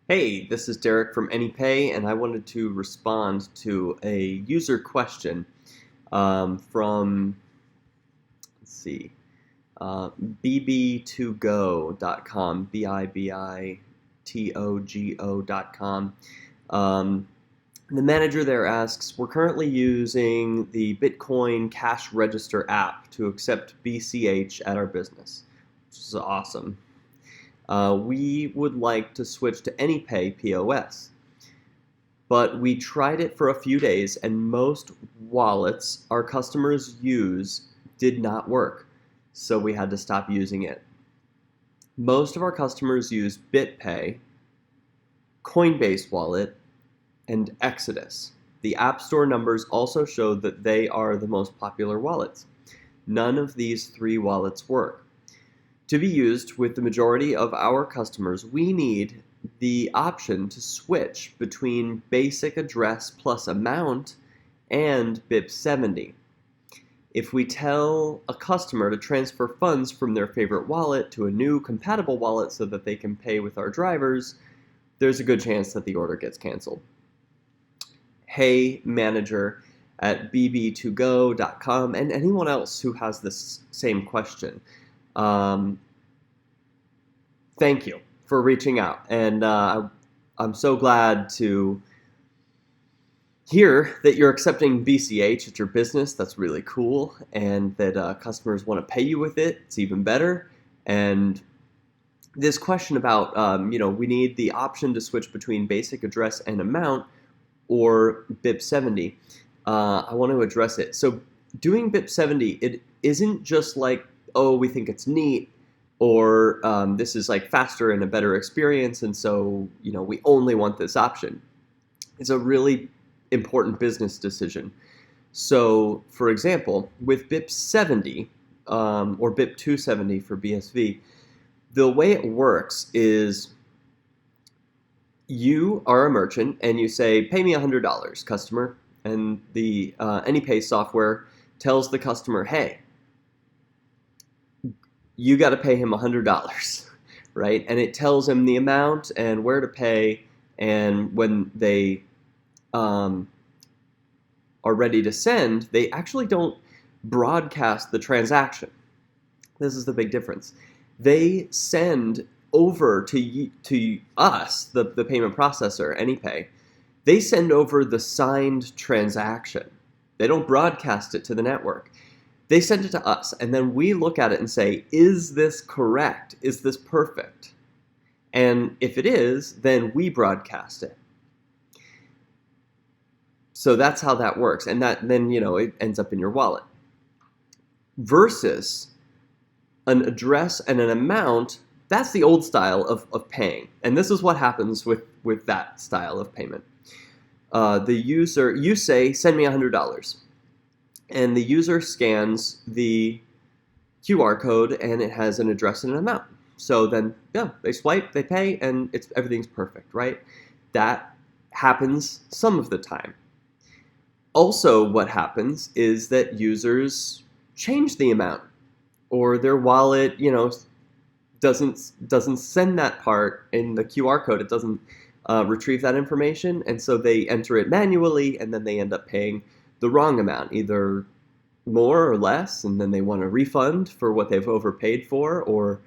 Hey, this is Derek from Anypay, and I wanted to respond to a user question from, let's see, bb2go.com, bibitogo.com. Um, the manager there asks, we're currently using the Bitcoin Cash Register app to accept BCH at our business, which is awesome. We would like to switch to Anypay POS. But we tried it for a few days, and most wallets our customers use did not work, so we had to stop using it. Most of our customers use BitPay, Coinbase Wallet, and Exodus. The App Store numbers also show that they are the most popular wallets. None of these three wallets work. To be used with the majority of our customers, we need the option to switch between basic address plus amount and BIP70. If we tell a customer to transfer funds from their favorite wallet to a new compatible wallet so that they can pay with our drivers, there's a good chance that the order gets canceled. Hey, manager at bb2go.com, and anyone else who has this same question. Thank you for reaching out, and I'm so glad to hear that you're accepting BCH at your business. That's really cool, and that customers want to pay you with it. It's even better. And this question about, we need the option to switch between basic address and amount or BIP70. I want to address it. So doing BIP70, it isn't just like, oh, we think it's neat, or this is like faster and a better experience, and so we only want this option. It's a really important business decision. So, for example, with BIP70 or BIP270 for BSV, the way it works is you are a merchant and you say, pay me $100, customer, and the Anypay software tells the customer, hey, you got to pay him $100, right? And it tells him the amount and where to pay, and when they are ready to send, they actually don't broadcast the transaction. This is the big difference. They send over to us, the payment processor, Anypay, they send over the signed transaction. They don't broadcast it to the network. They send it to us, and then we look at it and say, is this correct? Is this perfect? And if it is, then we broadcast it. So that's how that works, and that then it ends up in your wallet. Versus an address and an amount, that's the old style of paying, and this is what happens with that style of payment. You say, send me $100. And the user scans the QR code, and it has an address and an amount. So then, they swipe, they pay, and everything's perfect, right? That happens some of the time. Also, what happens is that users change the amount, or their wallet, doesn't send that part in the QR code. It doesn't retrieve that information, and so they enter it manually, and then they end up paying the wrong amount, either more or less, and then they want a refund for what they've overpaid for, or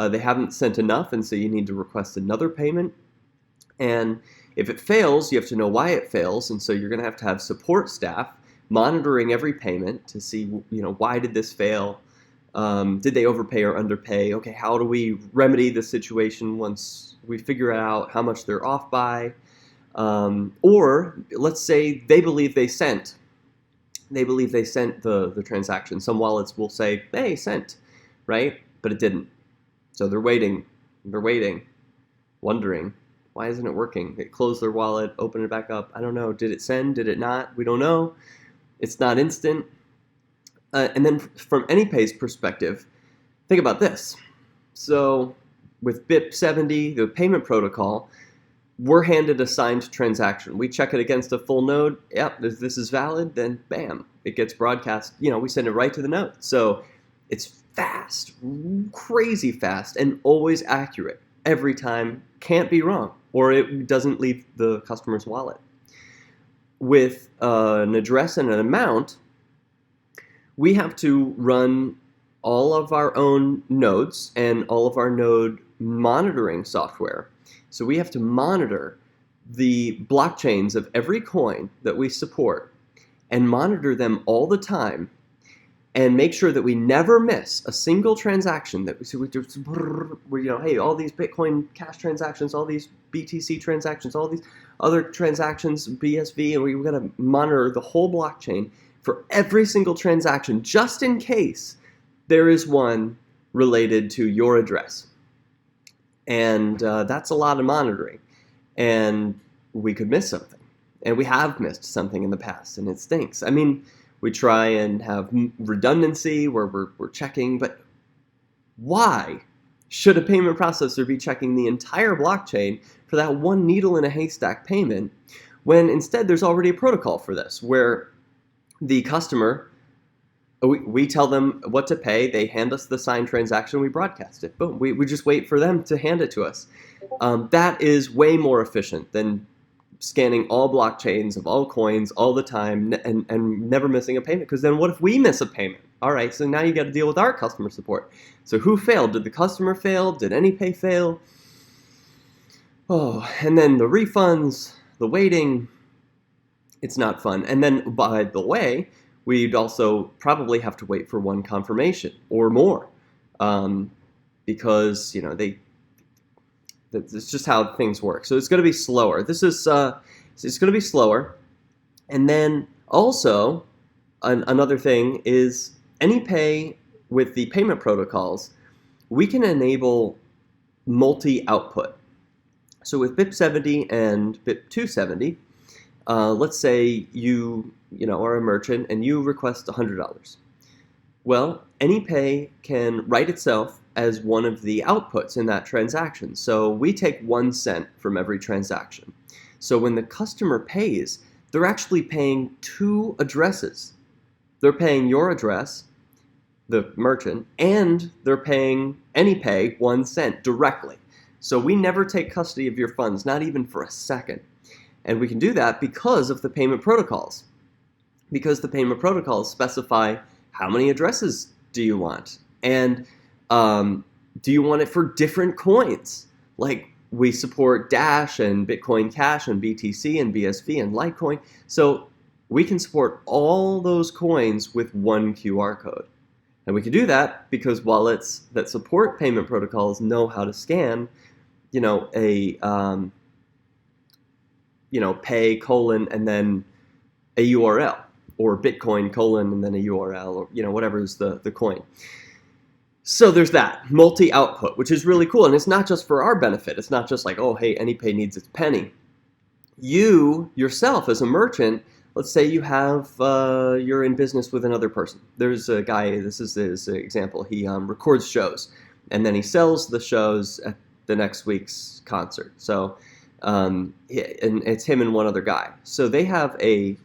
they haven't sent enough, and so you need to request another payment. And if it fails, you have to know why it fails, and so you're going to have support staff monitoring every payment to see, why did this fail? Did they overpay or underpay? Okay, how do we remedy the situation once we figure out how much they're off by? Or let's say they believe they sent the transaction. Some wallets will say, hey, sent, right? But it didn't. So they're waiting, wondering, why isn't it working? They closed their wallet, open it back up. I don't know. Did it send? Did it not? We don't know. It's not instant. And then from Anypay's perspective, think about this. So with BIP70, the payment protocol, we're handed a signed transaction. We check it against a full node. Yep, if this is valid, then bam, it gets broadcast. We send it right to the node. So it's fast, crazy fast, and always accurate every time can't be wrong, or it doesn't leave the customer's wallet. With an address and an amount, we have to run all of our own nodes and all of our node monitoring software. So we have to monitor the blockchains of every coin that we support and monitor them all the time and make sure that we never miss a single transaction. That we hey, all these Bitcoin Cash transactions, all these BTC transactions, all these other transactions, BSV, and we've got to monitor the whole blockchain for every single transaction, just in case there is one related to your address. And that's a lot of monitoring. And we could miss something. And we have missed something in the past, and it stinks. I mean, we try and have redundancy where we're checking, but why should a payment processor be checking the entire blockchain for that one needle in a haystack payment when instead there's already a protocol for this where the customer, we tell them what to pay, they hand us the signed transaction, we broadcast it. Boom. We just wait for them to hand it to us. That is way more efficient than scanning all blockchains of all coins all the time and never missing a payment. Because then what if we miss a payment? All right, so now you got to deal with our customer support. So who failed? Did the customer fail? Did Anypay fail? Oh, and then the refunds, the waiting, it's not fun. And then, by the way, we'd also probably have to wait for one confirmation or more because, that's just how things work. So it's going to be slower. It's going to be slower. And then also, another thing is Anypay with the payment protocols, we can enable multi-output. So with BIP70 and BIP270, let's say you are a merchant and you request $100. Well, Anypay can write itself as one of the outputs in that transaction. So we take 1 cent from every transaction. So when the customer pays, they're actually paying 2 addresses. They're paying your address, the merchant, and they're paying Anypay 1 cent directly. So we never take custody of your funds, not even for a second. And we can do that because of the payment protocols. Because the payment protocols specify how many addresses do you want? And do you want it for different coins? Like we support Dash and Bitcoin Cash and BTC and BSV and Litecoin. So we can support all those coins with one QR code. And we can do that because wallets that support payment protocols know how to scan, pay colon and then a URL, or Bitcoin colon and then a URL, or whatever is the coin. So there's that multi-output, which is really cool, and it's not just for our benefit. It's not just like, oh, hey, Anypay needs its penny. You yourself, as a merchant, let's say you have you're in business with another person. There's a guy. This is his example. He records shows, and then he sells the shows at the next week's concert. So, and it's him and one other guy. So they have a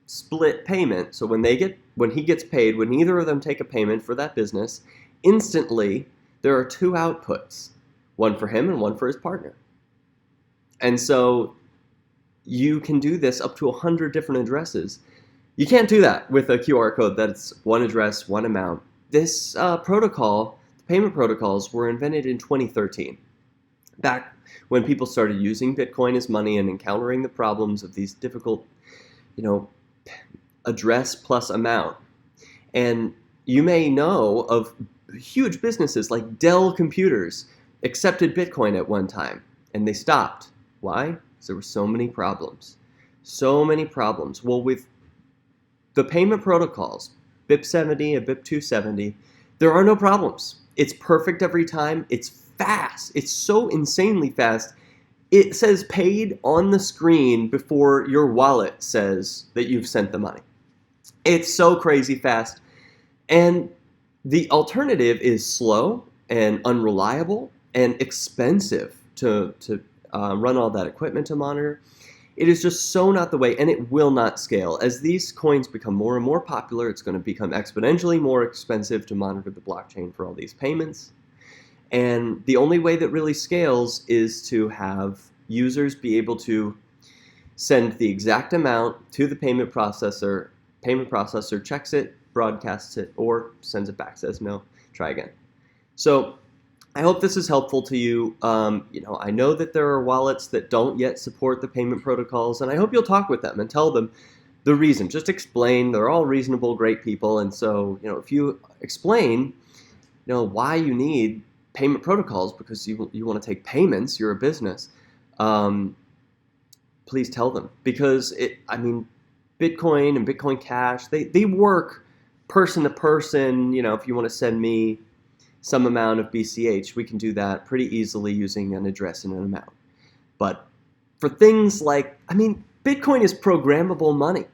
split payment. So when he gets paid, when either of them take a payment for that business, instantly there are 2 outputs, one for him and one for his partner. And so you can do this up to 100 different addresses. You can't do that with a QR code that's one address, one amount. This protocol, the payment protocols, were invented in 2013, back when people started using Bitcoin as money and encountering the problems of these difficult, address plus amount. And you may know of huge businesses like Dell Computers accepted Bitcoin at one time, and they stopped. Why? Because there were so many problems. So many problems. Well, with the payment protocols, BIP70 and BIP270, there are no problems. It's perfect every time. It's fast. It's so insanely fast. It says paid on the screen before your wallet says that you've sent the money. It's so crazy fast. And the alternative is slow and unreliable and expensive to run all that equipment to monitor. It is just so not the way, and it will not scale. As these coins become more and more popular, it's going to become exponentially more expensive to monitor the blockchain for all these payments. And the only way that really scales is to have users be able to send the exact amount to the payment processor. Payment processor checks it, broadcasts it, or sends it back, says no, try again. So I hope this is helpful to you. I know that there are wallets that don't yet support the payment protocols, and I hope you'll talk with them and tell them the reason. Just explain. They're all reasonable, great people, and so if you explain, why you need payment protocols because you want to take payments, you're a business. Please tell them, because Bitcoin and Bitcoin Cash, they work person to person. If you want to send me some amount of BCH, we can do that pretty easily using an address and an amount. But for things like, Bitcoin is programmable money.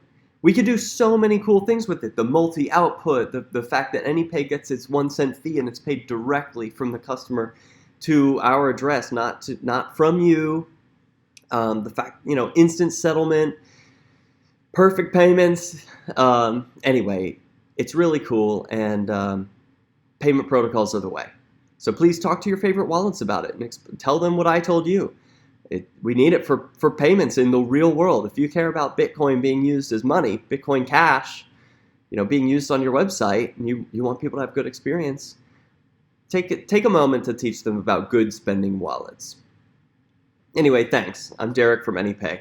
We could do so many cool things with it. The multi-output, the fact that Anypay gets its 1 cent fee and it's paid directly from the customer to our address, not from you. The fact, instant settlement, perfect payments. Anyway, it's really cool, and payment protocols are the way. So please talk to your favorite wallets about it and tell them what I told you. We need it for payments in the real world. If you care about Bitcoin being used as money, Bitcoin Cash, being used on your website, and you want people to have good experience, take a moment to teach them about good spending wallets. Anyway, thanks. I'm Derek from Anypay.